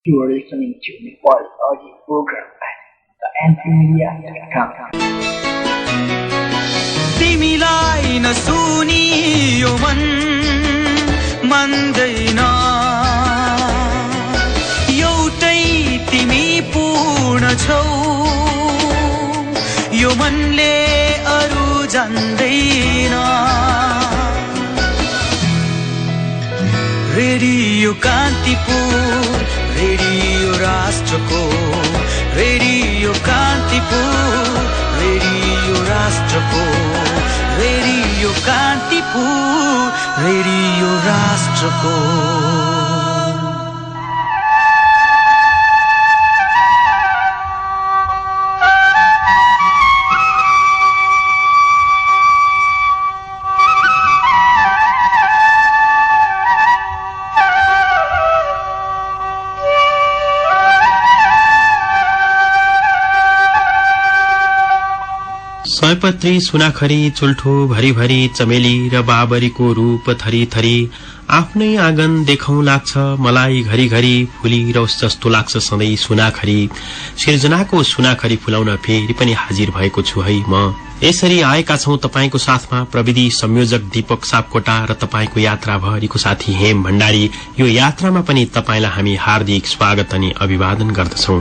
You are listening to Nepal audio program at theantimedia.com. तिमीलाई नसुनी यो मन मान्दैन एउटै तिमी पूर्ण छौ यो मनले अरु जान्दैन रेडियो कान्तिपुर रेडियो राष्ट्रको रेडियो कान्तिपुर रेडियो राष्ट्रको रेडियो कान्तिपुर रेडियो राष्ट्रको सयपत्री सुनाखरी चुल्ठो भरिभरि चमेली र बाबरीको रूप थरी थरी आफ्नै आँगन देखाउँ लाग्छ मलाई घरिघरि फुलिरहोस् जस्तो लाग्छ सधैँ सुनाखरी सिर्जनाको सुनाखरी फुलाउन फेरि पनि हाजिर भएको छु है म यसरी आएका छौं तपाईको साथमा प्रविधि संयोजक दीपक सापकोटा र तपाईको यात्राभरिको साथी हेम भण्डारी यो यात्रामा पनि तपाईलाई हामी हार्दिक स्वागत अनि अभिवादन गर्दछौं।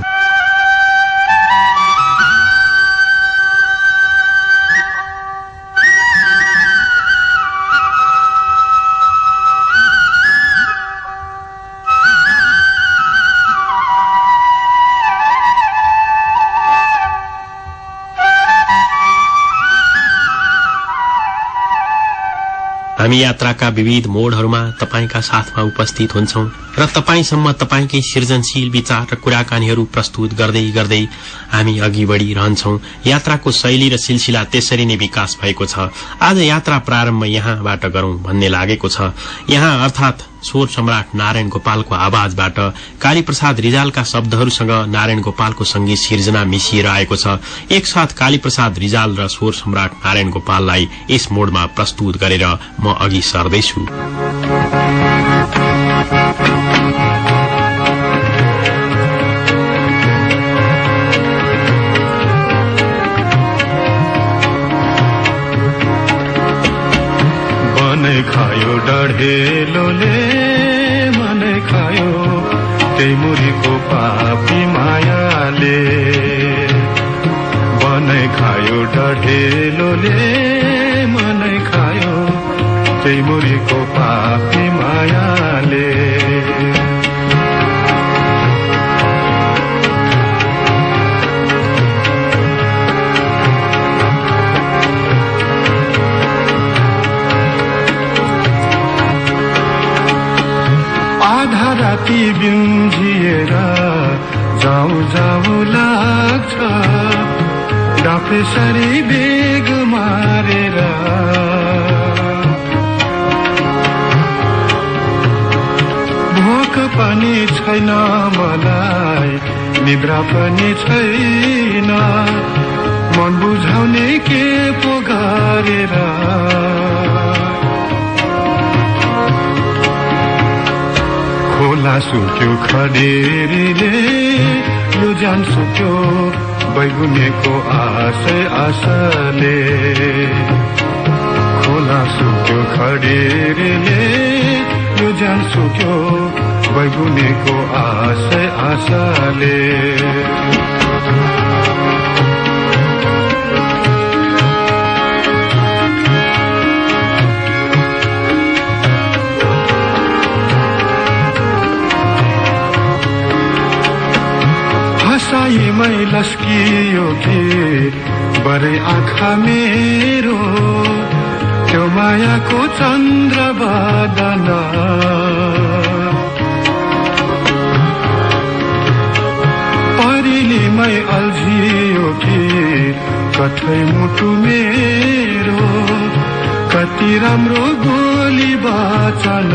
हामी यात्राका विविध मोडहरूमा तपाईका साथमा उपस्थित हुन्छौं र तपाईसम्म तपाईकै सृजनशील विचार र कुराकानीहरू प्रस्तुत गर्दै गर्दै हामी अघि बढ़िरहन्छौं। यात्राको शैली र सिलसिला त्यसरी नै विकास भएको छ। आज यात्रा प्रारम्भ यहाँबाट गरौं भन्ने लागेको छ। यहाँ अर्थात स्वर सम्राट नारायण गोपालको आवाजबाट कालीप्रसाद रिजालका शब्दहरूसँग नारायण गोपालको संगीत सिर्जना मिसिएर आएको छ। एकसाथ कालीप्रसाद रिजाल र स्वर सम्राट नारायण गोपाललाई यस मोडमा प्रस्तुत गरेर म अघि सर्दैछु। खायो डढेलोले मनै खायो त्यही मुरीको पापी मायाले बनै खायो डढेलोले मनै खायो त्यही मुरीको पापी मायाले राती बिउझिएर जाऊ जाऊ लाग्छ डाफेसरी बेग मारेर भोक पनि छैन मलाई निद्रा पनि छैन मन बुझाउने के पो गरेर खोला सुक्यो खडेरीले यो जान सुक्यो बैगुनेको आशै आशाले खोला सुक्यो खडेरीले यो जान सुक्यो बैगुनेको आशै आशाले साईमै लस्कियो कि बरै आँखा मेरो त्यो मायाको चन्द्र बदन परिलीमै अल्झियो कि कठै मुटु मेरो कति राम्रो गोली बचन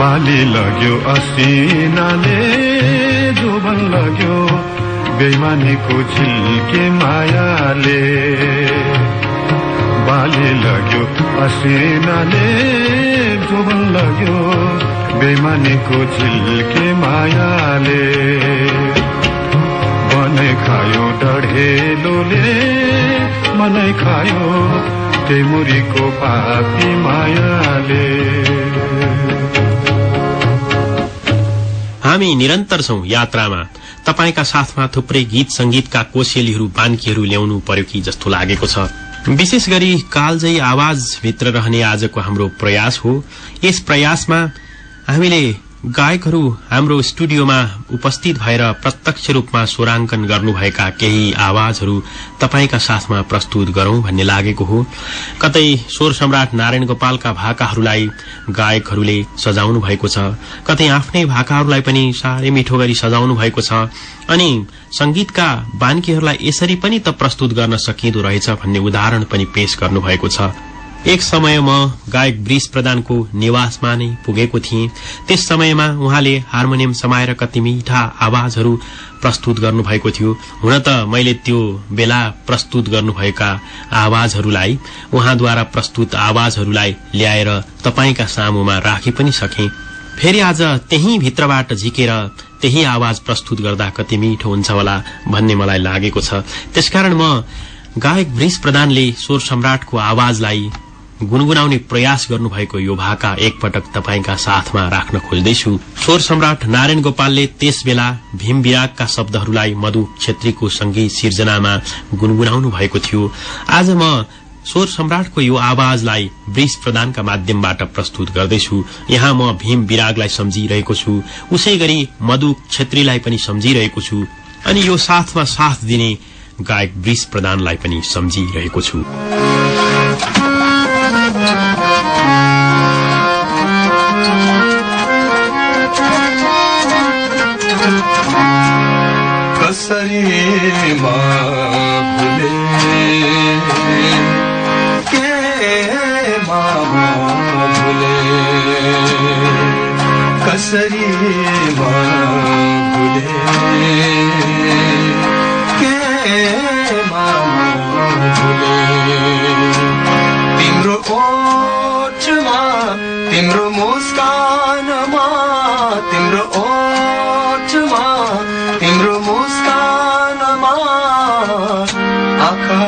बाली लग्यो असिनाले जोबन लग्यो बेइमानीको झिल्के मायाले बाली लग्यो असिनाले लाग्यो बेमानीको झिल्के मायाले मनै खायो डढेलोले मनै खायो टेमुरीको पापी मायाले। हामी निरन्तर छौं यात्रामा। तपाईका साथमा थुप्रै गीत संगीतका कोसेलीहरू बान्कीहरू ल्याउनु पर्यो कि जस्तो लागेको छ। विशेष गरी कालजयी आवाज भित्र रहने आजको हाम्रो प्रयास हो। यस प्रयासमा हामीले गायकहरू हाम्रो स्टुडियोमा उपस्थित भएर प्रत्यक्ष रूपमा स्वराङ्कन गर्नुभएका केही आवाजहरू तपाईका साथमा प्रस्तुत गरौं भन्ने लागेको हो। कतै स्वर सम्राट नारायण गोपालका भाकाहरूलाई गायकहरूले सजाउनु भएको छ, कतै आफ्नै भाकाहरूलाई पनि साह्रै मिठो गरी सजाउनु भएको छ, अनि संगीतका बान्कीहरूलाई यसरी पनि त प्रस्तुत गर्न सकिँदो रहेछ भन्ने उदाहरण पनि पेश गर्नुभएको छ। एक समय म गायक वृष प्रधानको निवासमा नै पुगेको थिएँ। त्यस समयमा उहाँले हार्मोनियम समाएर कति मिठा आवाजहरू प्रस्तुत गर्नुभएको थियो। हुन त मैले त्यो बेला प्रस्तुत गर्नुभएका आवाजहरूलाई, उहाँद्वारा प्रस्तुत आवाजहरूलाई ल्याएर तपाईका सामुमा राखी पनि सके। फेरि आज त्यही भित्रबाट झिकेर त्यही आवाज प्रस्तुत गर्दा कति मिठो हुन्छ होला भन्ने मलाई लागेको छ। त्यसकारण म गायक वृष प्रधानले स्वर सम्राटको आवाजलाई गुनगुनाउने प्रयास गर्नुभएको यो भाका एकपटक तपाईका साथमा राख्न खोज्दैछु। स्वर सम्राट नारायण गोपालले त्यस बेला भीम विरागका शब्दहरूलाई मधु छेत्रीको संगीत सिर्जनामा गुनगुनाउनु भएको थियो। आज म स्वर सम्राटको यो आवाजलाई वृष प्रधानका माध्यमबाट प्रस्तुत गर्दैछु। यहाँ म भीम विरागलाई सम्झिरहेको छु, उसै गरी मधु छेत्रीलाई पनि सम्झिरहेको छु, अनि यो साथमा साथ दिने गायक वृष प्रधानलाई पनि सम्झिरहेको छु। कसरी भुले के भुले कसरी भुले के भुले तिम्रो ओठमा तिम्रो मुस्कानमा तिम्रो ओठमा तिम्रो मुस्कानमा आँखा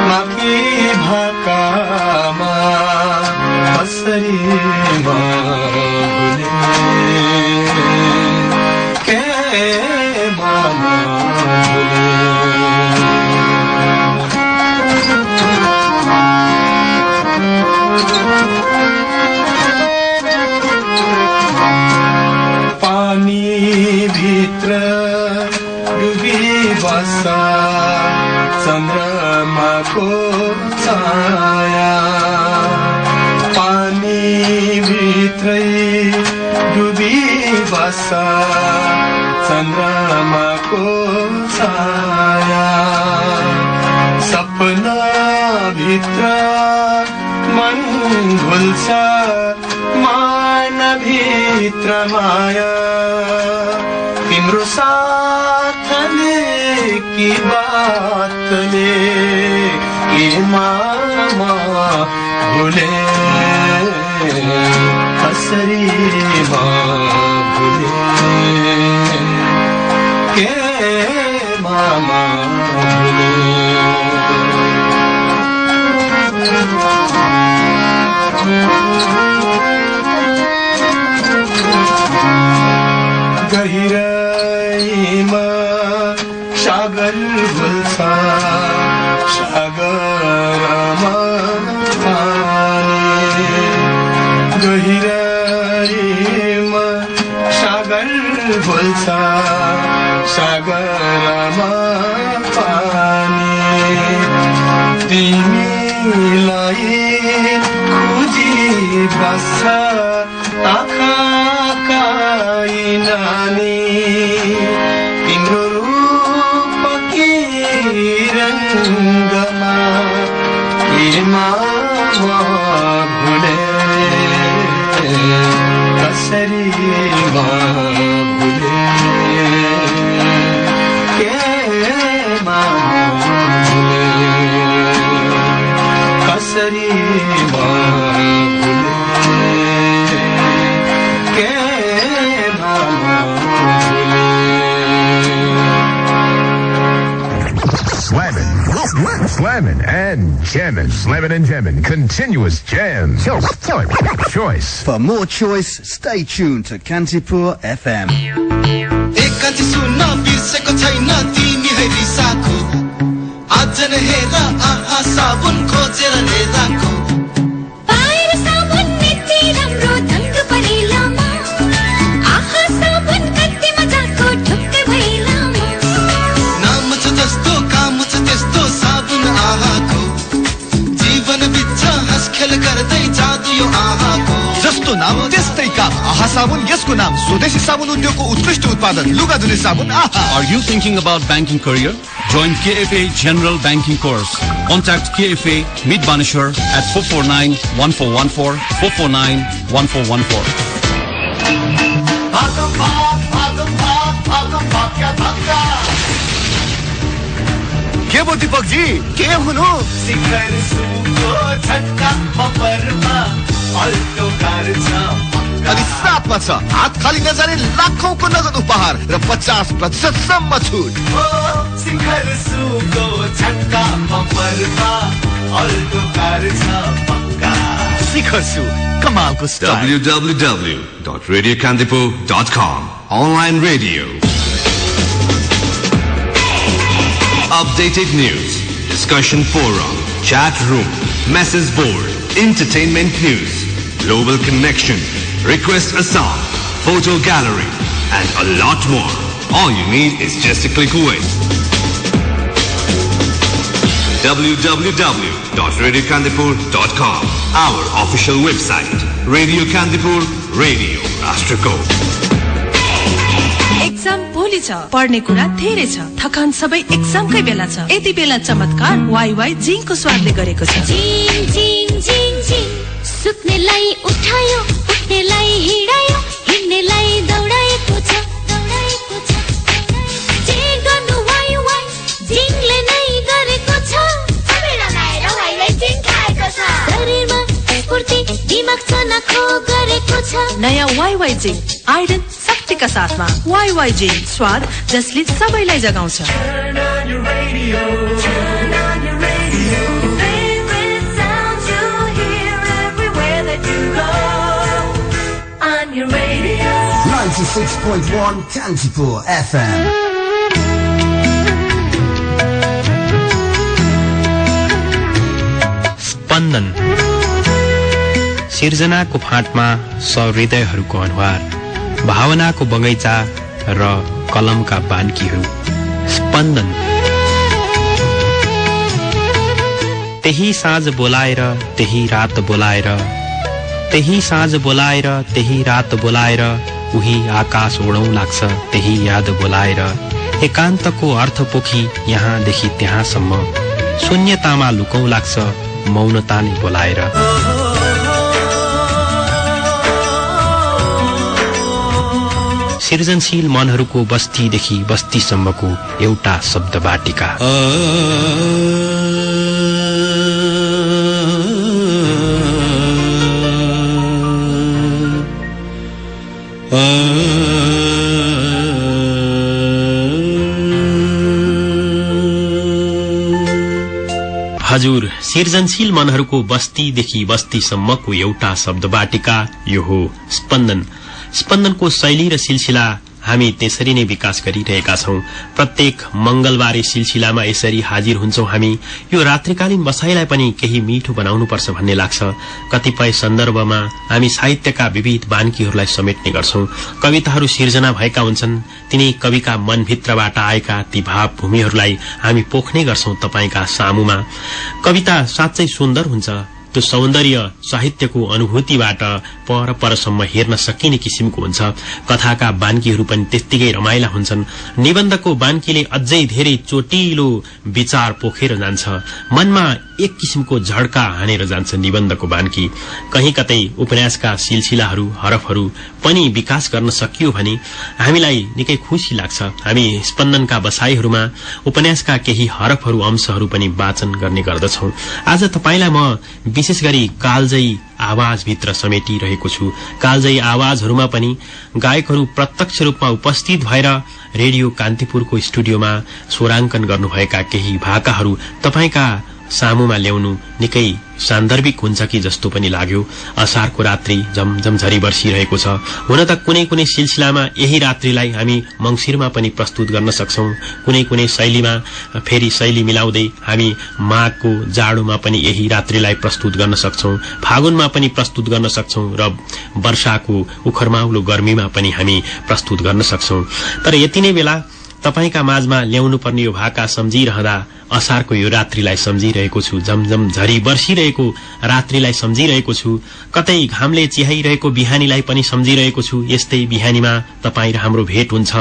माथि भाकामा कसरी भुले के भुले पानी भित्र डुबी बस्छ चन्द्रमाको छाया पानी भित्रै डुबी बस्छ चन्द्रमाको छाया सपना भित्र मन घुल्छ मान भित्र माया तिम्रो साथले की बातले के मामा भुले कसरी भुले के मामा भुले गहिराईमा सागर घुल्छ सागरमा पानी गहिराईमा सागर घुल्छ सागरमा पानी तिमीलाई खोजी बस्छ आँखाका नानी तिम्रो रूप के रङ्गमा के मामा भुले कसरी भुले के मामा भुले कसरी भुले Slamming and jamming. Slamming and jamming. Continuous jam. Choice. For more choice, stay tuned to Kantipur FM. एकान्ती सुन्न बिर्सेको छैन तिमी है रिसाको आज नै हेर आहा साबुन खोजेर ल्याएको पाएर साबुन यति राम्रो धन्द परेलामा आहा साबुन कति मजाको ढुक्कै भइलामा नाम छ जस्तो काम छ त्यस्तो साबुन आहाको जीवन बित्छ हँसखेल गर्दै जादु यो आहाको जस्तो नाम त्यस्तै काम आहा साबुन यसको नाम स्वदेशी साबुन उद्योगको उत्कृष्ट उत्पादन लुगा धुने साबुन आहा Are you thinking about banking career? Join KFA General Banking Course. Contact KFA Meet Baneshwar at 449-1414 449-1414. के बो दीपक जी के हुनु शिखर सुको झट्का बपरमा अल्टो कार छ अनि साथमा छ हात खाली नजाने लाखौंको नगद उपहार र 50% सम्म छुट शिखर सुको झट्का बपरमा अल्टो कार छ पक्का शिखर सु कमालको style www.radiokandipur.com Online radio. Updated news, discussion forum, chat room, message board, entertainment news, global connection, request a song, photo gallery, and a lot more. All you need is just a click away. www.radiokandipur.com Our official website. Radio Kandipur, Radio Rashtrako. Exam भोलि छ पढ्ने कुरा धेरै छ थकान सबै एक्जामकै बेला छ यति बेला चमत्कार वाइवाई जिङको स्वादले गरेको छ जिङ जिङ जिङ जिङ सुत्नेलाई उठायो उठ्नेलाई हिँडायो हिँड्नेलाई दौडाएको छ जे गर्नु वाइ वाइ जिङले नै गरेको छ शरीरमा स्फूर्ति दिमाग चनाखो गरेको छ नयाँ वाइवाई जिङ आइरन शक्तिका साथमा वाइवाई जिङ स्वाद जसले सबैलाई जगाउँछ Turn on your radio. Turn on your radio. Favorite sounds you hear everywhere that you go. On your radio. 96.1 Kantipur FM. स्पन्दन सिर्जनाको फाँटमा सहृदयहरूको अनुहार भावनाको बगैँचा र कलमका बान्कीहरू स्पन्दन त्यही साँझ बोलाएर त्यही रात बोलाएर त्यही साँझ बोलाएर त्यही रात बोलाएर उही आकाश ओडौं लाग्छ त्यही याद बोलाएर एकान्तको अर्थ पोखी यहाँदेखि त्यहाँसम्म शून्यतामा लुकौं लाग्छ मौनताले बोलाएर सृजनशील मनहरूको बस्तीदेखि बस्तीसम्मको एउटा शब्द बाटिका हजुर सृजनशील मनहरूको बस्तीदेखि बस्तीसम्मको एउटा शब्द बाटिका यो हो स्पन्दन स्पन्दनको शैली र सिलसिला हामी त्यसरी नै विकास गरिरहेका छौं प्रत्येक मंगलबारे सिलसिलामा यसरी हाजिर हुन्छौं हामी यो रात्रिकालीन बसाइलाई पनि केही मिठो बनाउनु पर्छ भन्ने लाग्छ कतिपय सन्दर्भमा हामी साहित्यका विविध बान्कीहरूलाई समेट्ने गर्छौं कविताहरू सिर्जना भएका हुन्छन् तिनी कविका मनभित्रबाट आएका ती भावभूमिहरूलाई हामी पोख्ने गर्छौं तपाईका सामुमा कविता साँच्चै सुन्दर हुन्छ त्यो सौन्दर्य साहित्यको अनुभूतिबाट परसम्म हेर्न सकिने किसिमको हुन्छ कथाका बान्कीहरू पनि त्यतिकै रमाइला हुन्छन् निबन्धको बान्कीले अझै धेरै चोटिलो विचार पोखेर जान्छ मनमा एक किसिमको झड्का हानेर जान्छ निबन्धको बान्की कहीं कतै उपन्यासका सिलसिलाहरू हरफहरू पनि विकास गर्न सकियो भने हामीलाई निकै खुशी लाग्छ हामी स्पन्दनका बसाईहरूमा उपन्यासका केही हरफहरू अंशहरू पनि वाचन गर्ने गर्दछौं आज तपाईलाई म विशेष गरी कालजयी आवाज भित्र समेटिरहेको छु कालजयी आवाजहरूमा पनि गायकहरू प्रत्यक्ष रूपमा उपस्थित भएर रेडियो कान्तिपुरको स्टुडियोमा स्वराङ्कन गर्नुभएका केही भाकाहरू तपाईका सामुमा ल्याउनु निकै सान्दर्भिक हुन्छ कि जस्तो पनि लाग्यो। असारको रात्रि झमझम झरी बर्सिरहेको छ। हुन त कुनै कुनै सिलसिलामा यही रात्रिलाई हामी मंसिरमा पनि प्रस्तुत गर्न सक्छौं। कुनै कुनै शैलीमा फेरि शैली मिलाउँदै हामी माघको जाडोमा पनि यही रात्रिलाई प्रस्तुत गर्न सक्छौं, फागुनमा पनि प्रस्तुत गर्न सक्छौं र वर्षाको उखरमाउलो गर्मीमा पनि हामी प्रस्तुत गर्न सक्छौं। तर यति नै बेला तपाईका माझमा ल्याउनु पर्ने यो भाका सम्झिरहँदा असारको यो रात्रिलाई सम्झिरहेको छु, झमझम झरी बर्सिरहेको रात्रिलाई सम्झिरहेको छु, कतै घामले चिहाइरहेको बिहानीलाई पनि सम्झिरहेको छु। यस्तै बिहानीमा तपाईं र हाम्रो भेट हुन्छ,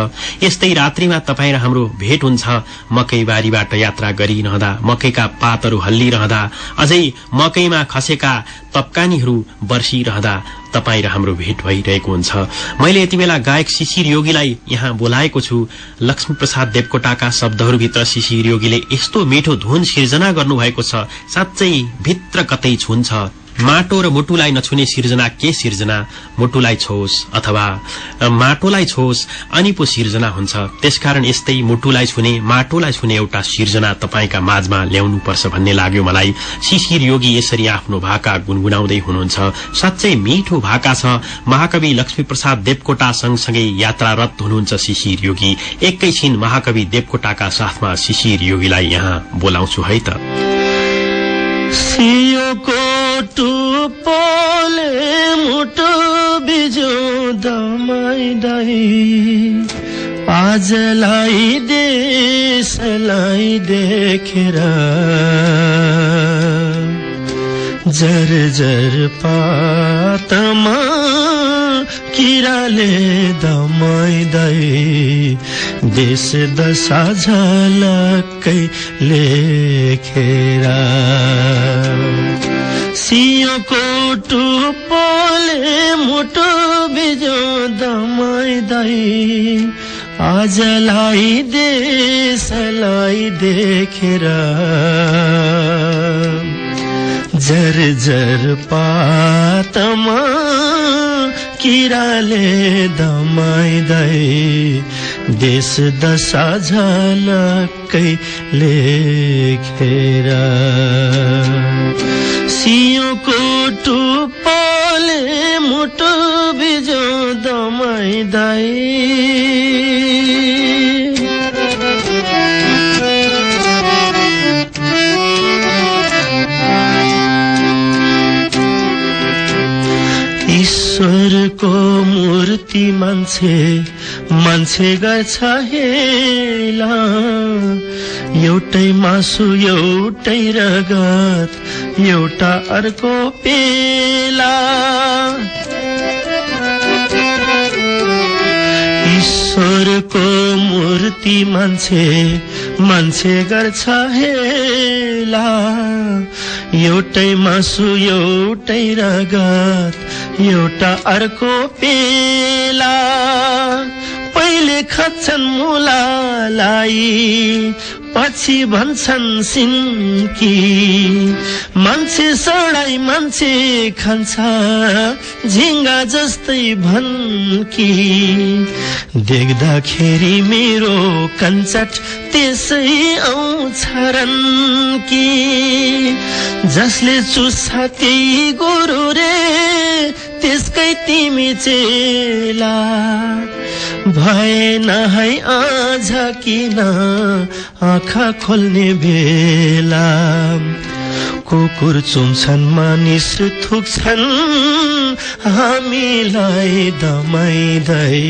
यस्तै रात्रिमा तपाईं र हाम्रो भेट हुन्छ। मकैबारीबाट यात्रा गरिरहँदा, मकैका पातहरू हल्लिरहँदा, अझै मकैमा खसेका तपकानीहरू बर्सिरहँदा तपाईं र हाम्रो भेट भइरहेको हुन्छ। मैले यति बेला गायक शिशिर योगीलाई यहाँ बोलाएको छु। लक्ष्मी प्रसाद देवकोटाका शब्दहरूभित्र शिशिर योगीले यस्तो मिठो धुन सिर्जना गर्नुभएको छ, साँच्चै भित्र कतै छुन्छ। माटो र मुटुलाई नछुने सिर्जना के सिर्जना, मुटुलाई छोस् अथवा माटोलाई छोस् अनि पो सिर्जना हुन्छ। त्यसकारण यस्तै मुटुलाई छुने माटोलाई छुने एउटा सिर्जना तपाईका माझमा ल्याउनु पर्छ भन्ने लाग्यो मलाई। शिशिर योगी यसरी आफ्नो भाका गुनगुनाउँदै हुनुहुन्छ। साँच्चै मिठो भाका छ। महाकवि लक्ष्मी प्रसाद देवकोटा सँगसँगै यात्रारत हुनुहुन्छ शिशिर योगी। एकैछिन महाकवि देवकोटाका साथमा शिशिर योगीलाई यहाँ बोलाउँछु है त। सियोको टुप्पोले मुटु बिजो दमाइदाई, आजलाई देशलाई देखेर जर्जर पातमा किराले दमाइदाई, देश दशा झलकै लेखेर। सियोको टुप्पोले मुटु बिजो दमाइदाई, आजलाई देशलाई देखेर जर्जर पातमा किराले दमाइदाई, देश दशा झलकै लेखेर। सियोको टुप्पोले मुटु बिजो दमाइदाई, ईश्वरको मूर्ति मान्छे गर्छ हेला, एउटै मासु एउटै रगत एउटा अर्को पेला। ईश्वरको मूर्ति मान्छे गर्छ हेला, एउटै मासु एउटै रगत एउटा अर्को पेला। पहिले खान्छन् मुलालाई, पछि भन्छन् सिन्की, मान्छे सडाई मान्छे खान्छ झिङ्गा जस्तै भन्की। देख्दाखेरि मेरो कञ्चट त्यसै आउँछ रन्की, जसले चुस्छ त्यही गुरु रे त्यसकै तिमी चेला। भएन है आज किन आँखा खोल्ने बेला, कुकुर चुम्छन् मानिस थुक्छन् हामीलाई दमाइदै,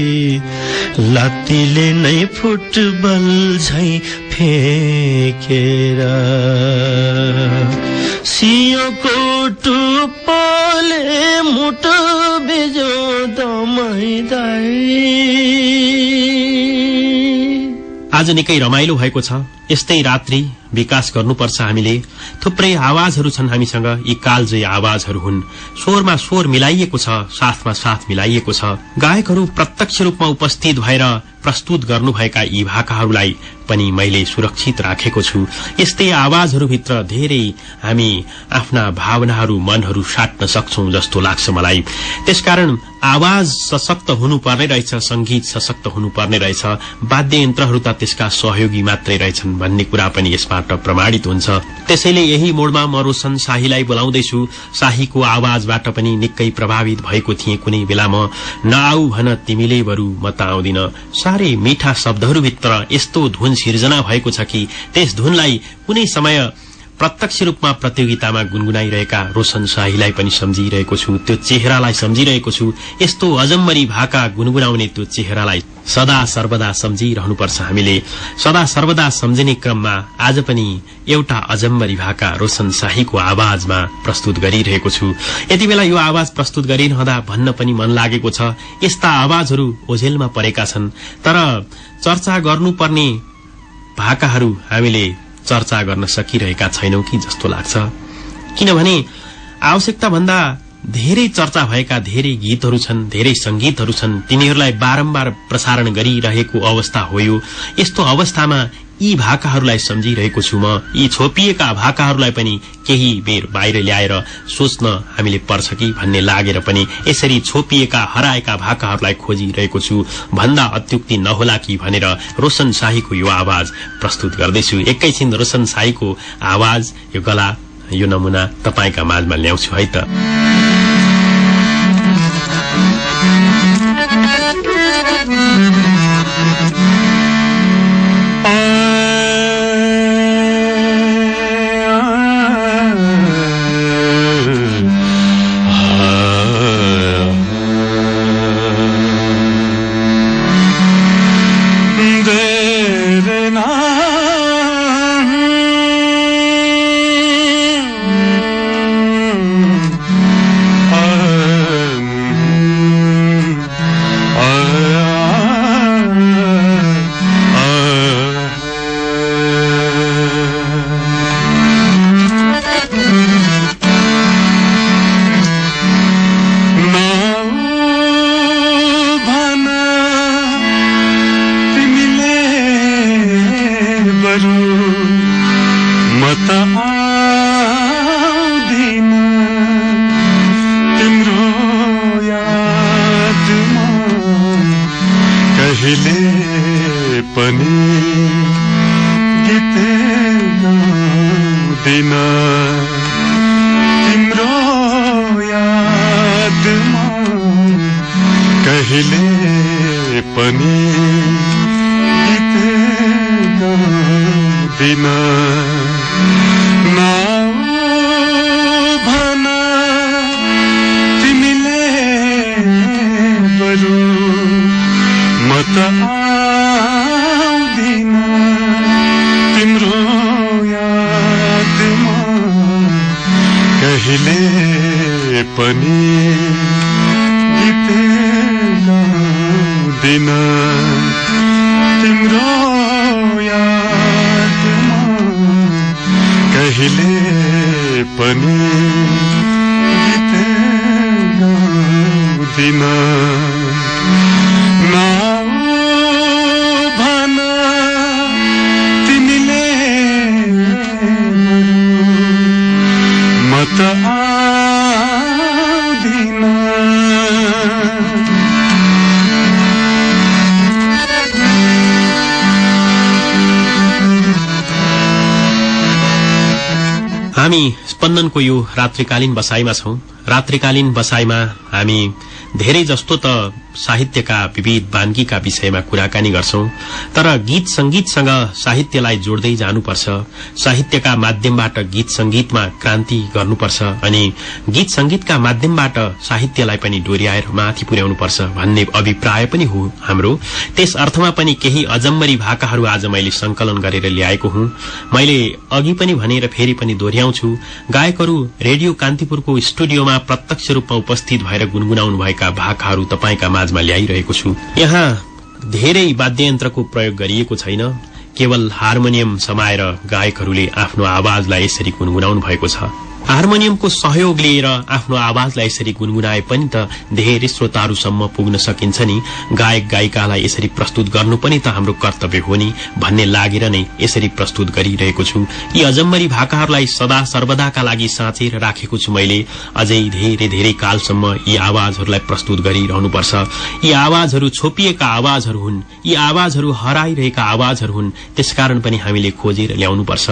लात्तीले नै फुटबल झै फेकेर। सियोको टुप्पोले मुटु बिजो दमाइदै। आज निकै रमाइलो भएको छ। यस्तै रात्रि विकास गर्नुपर्छ हामीले। थुप्रै आवाजहरू छन् हामीसँग, यी कालजयी आवाजहरू हुन्। स्वरमा स्वर मिलाइएको छ, साथमा साथ मिलाइएको छ। गायकहरू प्रत्यक्ष रूपमा उपस्थित भएर प्रस्तुत गर्नुभएका यी भाकाहरूलाई पनि मैले सुरक्षित राखेको छु। यस्तै आवाजहरूभित्र धेरै हामी आफ्ना भावनाहरू मनहरू साट्न सक्छौं जस्तो लाग्छ मलाई। त्यसकारण आवाज सशक्त हुनुपर्ने रहेछ, संगीत सशक्त हुनुपर्ने रहेछ, वाद्ययन्त्रहरू त त्यसका सहयोगी मात्रै रहेछन् भन्ने कुरा पनि यसबाट प्रमाणित हुन्छ। त्यसैले यही मोडमा म रोशन शाहीलाई बोलाउँदैछु। शाहीको आवाजबाट पनि निकै प्रभावित भएको थिएँ। कुनै बेला म नआऊ भन तिमीले बरु म त आउँदिन, साह्रै मीठा शब्दहरूभित्र यस्तो धुन सिर्जना भएको छ कि त्यस धुनलाई कुनै समय प्रत्यक्ष रूपमा प्रतियोगितामा गुनगुनाइरहेका रोशन शाहीलाई पनि सम्झिरहेको छु, त्यो चेहरालाई सम्झिरहेको छु। यस्तो अजम्बरी भाका गुनगुनाउने त्यो चेहरालाई सदा सर्वदा सम्झिरहनुपर्छ हामीले। सदा सर्वदा सम्झिने क्रममा आज पनि एउटा अजम्बरी भाका रोशन शाहीको आवाजमा प्रस्तुत गरिरहेको छु। यति बेला यो आवाज प्रस्तुत गरिरहँदा भन्न पनि मन लागेको छ, यस्ता आवाजहरू ओझेलमा परेका छन्, तर चर्चा गर्नुपर्ने भाकाहरू हामीले चर्चा गर्न सकिरहेका छैनौं कि जस्तो लाग्छ। किनभने आवश्यकता भन्दा धेरै चर्चा भएका धेरै गीतहरू छन्, धेरै संगीतहरू छन्, तिनीहरूलाई बारम्बार प्रसारण गरिरहेको अवस्था हो यो। यस्तो अवस्थामा यी भाकाहरूलाई सम्झिरहेको छु म। यी छोपिएका भाकाहरूलाई पनि केही बेर बाहिर ल्याएर सोच्न हामीले पर्छ कि भन्ने लागेर पनि यसरी छोपिएका हराएका भाकाहरूलाई खोजिरहेको छु। भन्दा अत्युक्ति नहोला कि भनेर रोशन शाहीको यो आवाज प्रस्तुत गर्दैछु। एकैछिन रोशन शाहीको आवाज, यो गला, यो नमुना तपाईका माझमा ल्याउँछु है त। हामी स्पन्दनको यो रात्रिकालीन बसाईमा छौं। रात्रिकालीन बसाईमा हामी धेरै जस्तो त साहित्यका विविध बानगीका विषयमा कुराकानी गर्छौं, तर गीत संगीतसँग साहित्यलाई जोड्दै जानुपर्छ। साहित्यका माध्यमबाट गीत संगीतमा क्रान्ति गर्नुपर्छ अनि गीत संगीतका माध्यमबाट साहित्यलाई पनि डोर्याएर माथि पुर्याउनुपर्छ भन्ने अभिप्राय पनि हो हाम्रो। त्यस अर्थमा पनि केही अजम्बरी भाकाहरू आज मैले संकलन गरेर ल्याएको हुँ। मैले अघि पनि भनेर फेरि पनि दोहोर्याउँछु, गायकहरू रेडियो कान्तिपुरको स्टुडियोमा प्रत्यक्ष रूपमा उपस्थित भएर गुनगुनाउनु भएका भाकाहरू तपाईका माझमा ल्याइरहेको छु। यहाँ धेरै वाद्ययन्त्रको प्रयोग गरिएको छैन, केवल हार्मोनियम समाएर गायकहरूले आफ्नो आवाजलाई यसरी गुनगुनाउनु भएको छ। हार्मोनियमको सहयोग लिएर आफ्नो आवाजलाई यसरी गुनगुनाए पनि त धेरै श्रोताहरूसम्म पुग्न सकिन्छ नि। गायक गायिकालाई यसरी प्रस्तुत गर्नु पनि त हाम्रो कर्तव्य हो नि भन्ने लागेर नै यसरी प्रस्तुत गरिरहेको छु। यी अजम्मरी भाकाहरूलाई सदा सर्वदाका लागि साँचेर राखेको छु मैले। अझै धेरै धेरै कालसम्म यी आवाजहरूलाई प्रस्तुत गरिरहनुपर्छ। यी आवाजहरू छोपिएका आवाजहरू हुन्, यी आवाजहरू हराइरहेका आवाजहरू हुन्। त्यसकारण पनि हामीले खोजेर ल्याउनुपर्छ।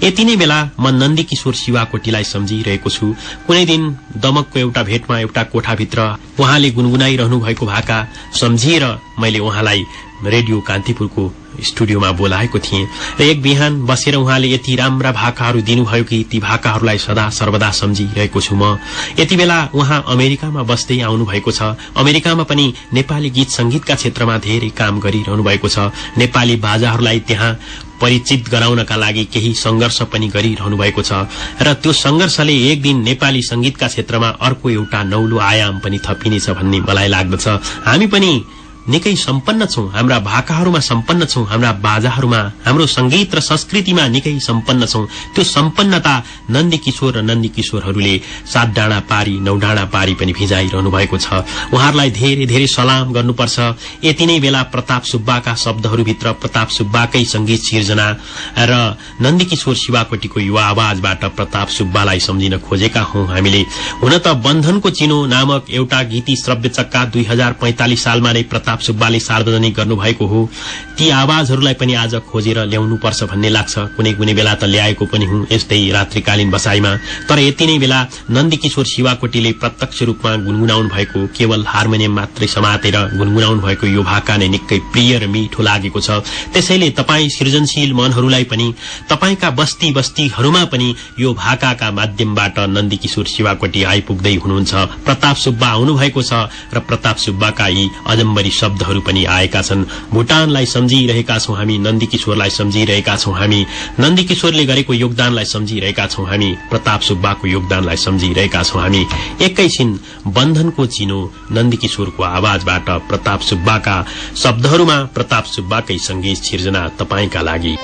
यति नै बेला म नन्दीकिशोर शिवाकोटीलाई सम्झिरहेको छु। कुनै दिन दमकको एउटा भेटमा एउटा कोठाभित्र उहाँले गुनगुनाइरहनु भएको भाका सम्झिएर मैले उहाँलाई रेडियो कान्तिपुरको स्टुडियोमा बोलाएको थिएँ र एक बिहान बसेर उहाँले यति राम्रा भाकाहरू दिनुभयो कि ती भाकाहरूलाई सदा सर्वदा सम्झिरहेको छु म। यति बेला उहाँ अमेरिकामा बस्दै आउनु भएको छ। अमेरिकामा पनि नेपाली गीत संगीतका क्षेत्रमा धेरै काम गरिरहनु भएको छ। नेपाली बाजाहरूलाई त्यहाँ परिचित गराउनका लागि केही संघर्ष पनि गरिरहनु भएको छ र त्यो संघर्षले एक दिन नेपाली संगीतका क्षेत्रमा अर्को एउटा नौलो आयाम पनि थपिनेछ भन्ने मलाई लाग्दछ। हामी पनि निकै सम्पन्न छौं, हाम्रा भाकाहरूमा सम्पन्न छौं, हाम्रा बाजाहरूमा, हाम्रो संगीत र संस्कृतिमा निकै सम्पन्न छौं। त्यो सम्पन्नता नन्दीकिशोर र नन्दीकिशोरहरूले 7 डाँडा पारी 9 डाँडा पारी पनि भिजाइरहनु भएको छ। उहाँहरूलाई धेरै धेरै सलाम गर्नुपर्छ। यति नै बेला प्रताप सुब्बाका शब्दहरूभित्र प्रताप सुब्बाकै संगीत सिर्जना र नन्दीकिशोर शिवाकोटीको युवा आवाजबाट प्रताप सुब्बालाई सम्झिन खोजेका हौं हामीले। हुन त बन्धनको चिनो नामक एउटा गीती श्रव्य चक्का 2045 सालमा नै प्रताप सुब्बाले सार्वजनिक गर्नुभएको हो। ती आवाजहरूलाई पनि आज खोजेर ल्याउनु पर्छ भन्ने लाग्छ। कुनै कुनै बेला त ल्याएको पनि हुँ यस्तै रात्रिकालीन बसाईमा। तर यति नै बेला नन्दीकिशोर शिवाकोटीले प्रत्यक्ष रूपमा गुनगुनाउनु भएको, केवल हार्मोनियम मात्रै समातेर गुनगुनाउनु भएको यो भाका नै निकै प्रिय र मिठो लागेको छ। त्यसैले तपाई सृजनशील मनहरूलाई पनि, तपाईका बस्ती बस्तीहरूमा पनि यो भाकाका माध्यमबाट नन्दीकिशोर शिवाकोटी आइपुग्दै हुनुहुन्छ। प्रताप सुब्बा आउनु भएको छ र प्रताप सुब्बाका यी अजम्बरी शब्दहरू पनि आएका छन्। भुटानलाई सम्झिरहेका छौं हामी, नन्दीकिशोरलाई सम्झिरहेका छौं हामी, नन्दीकिशोरले गरेको योगदानलाई सम्झिरहेका छौं हामी, प्रताप सुब्बाको योगदानलाई सम्झिरहेका छौं हामी। एकैछिन बन्धनको चिनो नन्दीकिशोरको आवाजबाट प्रताप सुब्बाका शब्दहरूमा प्रताप सुब्बाकै संगीत सिर्जना तपाईका लागि।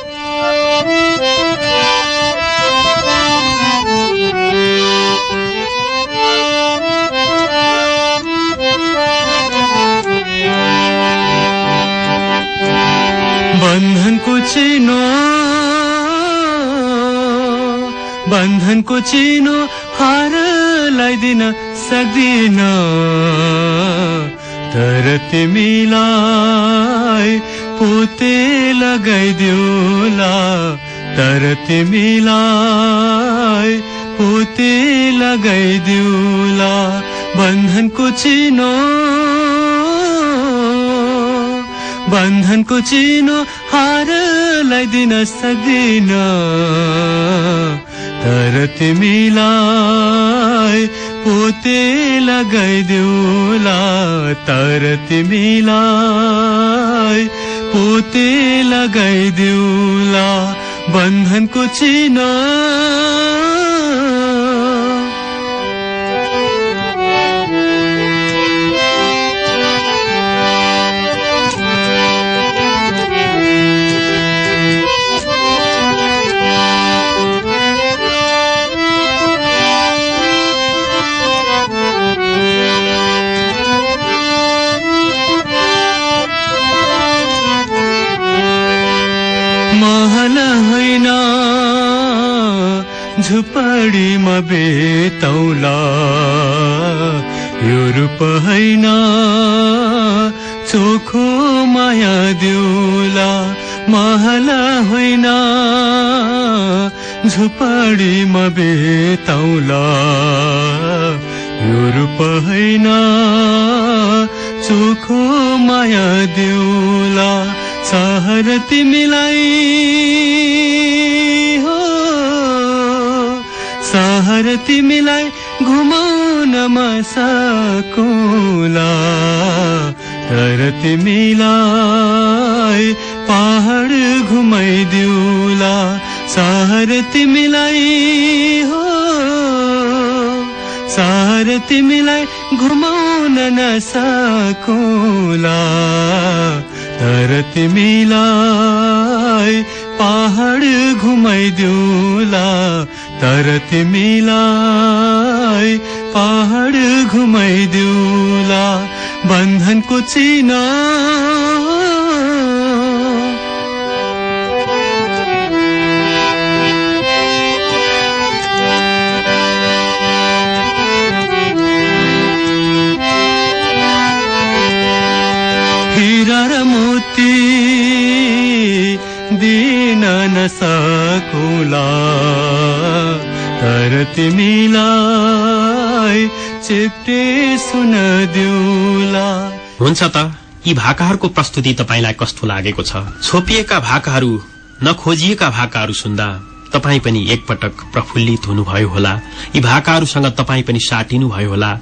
बन्धनको चिनो हारलाई दिन सक्दिन, तर तिमीलाई पोते लगाइदिउला, तर तिमीलाई पोते लगाइदिउला। बन्धनको चिनो हारलाई दिन सक्दिन, तर तिमीलाई पोते लगाइदिउला, तर तिमीलाई पोते लगाइदिउला। बन्धनको चिनो झुपडीमा बेतौला, यो रूप हैन चोखो माया दिउला। महल होइन झुपडीमा बेतौला, यो रूप हैन चोखो माया दिउला। सहर तिमीलाई सहर तिमीलाई घुमाउन मसकुला, तर तिमीलाई पहाड घुमाइदिउला। सहर तिमीलाई सहर तिमीलाई घुमाउन नसकुला, तर तिमीलाई पहाड घुमाइदिउला, तर तिमीलाई पहाड घुमाइदिउला बन्धनको चिना हीरा र मोती दिन नसकुला तर तिमीलाई चिप्टे सुन दिउला। हुन्छ त यी भाकाहरूको प्रस्तुति तपाईलाई कस्तो लागेको छ? छोपिएका भाकाहरू नखोजिएका भाकाहरू सुन्दा तपाई पनि एकपटक प्रफुल्लित हुनुभयो होला। यी भाकाहरूसँग तपाई पनि साटिनु भयो होला।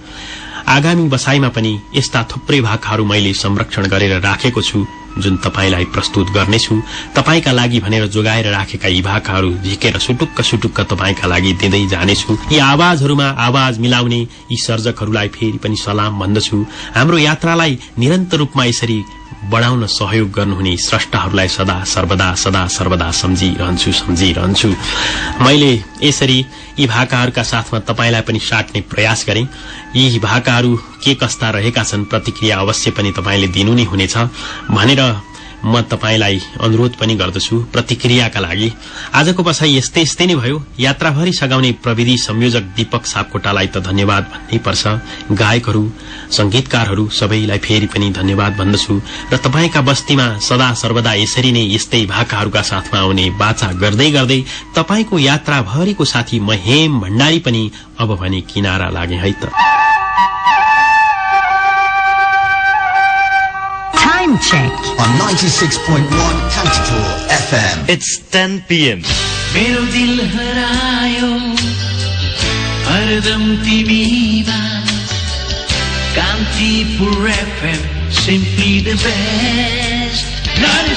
आगामी बसाईमा पनि यस्ता थुप्रै भाकाहरू मैले संरक्षण गरेर राखेको छु जुन तपाईलाई प्रस्तुत गर्नेछु। तपाईका लागि भनेर जोगाएर राखेका यी भाकाहरू झिकेर सुटुक्क सुटुक्क तपाईका लागि दिँदै जानेछु। यी आवाजहरूमा आवाज मिलाउने यी सर्जकहरूलाई फेरि पनि सलाम भन्दछु। हाम्रो यात्रालाई निरन्तर रूपमा यसरी बढ़ाउन सहयोग गर्नुहुने स्रष्टाहरूलाई सदा सर्वदा सम्झिरहन्छु। मैले यसरी यी भाकाहरूका साथमा तपाईलाई पनि साट्ने प्रयास गरे। यी भाकाहरू के कस्ता रहेका छन् प्रतिक्रिया अवश्य पनि तपाईले दिनु नै हुनेछ भनेर म तपाईलाई अनुरोध पनि गर्दछु प्रतिक्रियाका लागि। आजको बसाई यस्तै नै भयो। यात्राभरि सघाउने प्रविधि संयोजक दीपक सापकोटालाई त धन्यवाद भन्नै पर्छ। गायकहरू संगीतकारहरू सबैलाई फेरि पनि धन्यवाद भन्दछु र तपाईका बस्तीमा सदा सर्वदा यसरी नै यस्तै भाकाहरूका साथमा आउने बाचा गर्दै गर्दै तपाईको यात्राभरिको साथी महेम भण्डारी पनि अब भने किनारा लागे है त। Time check on 96.1 Cantipur FM. It's 10 p.m. मेरो दिल हरायो हरदम तिमीमा Cantipur FM, simply the best.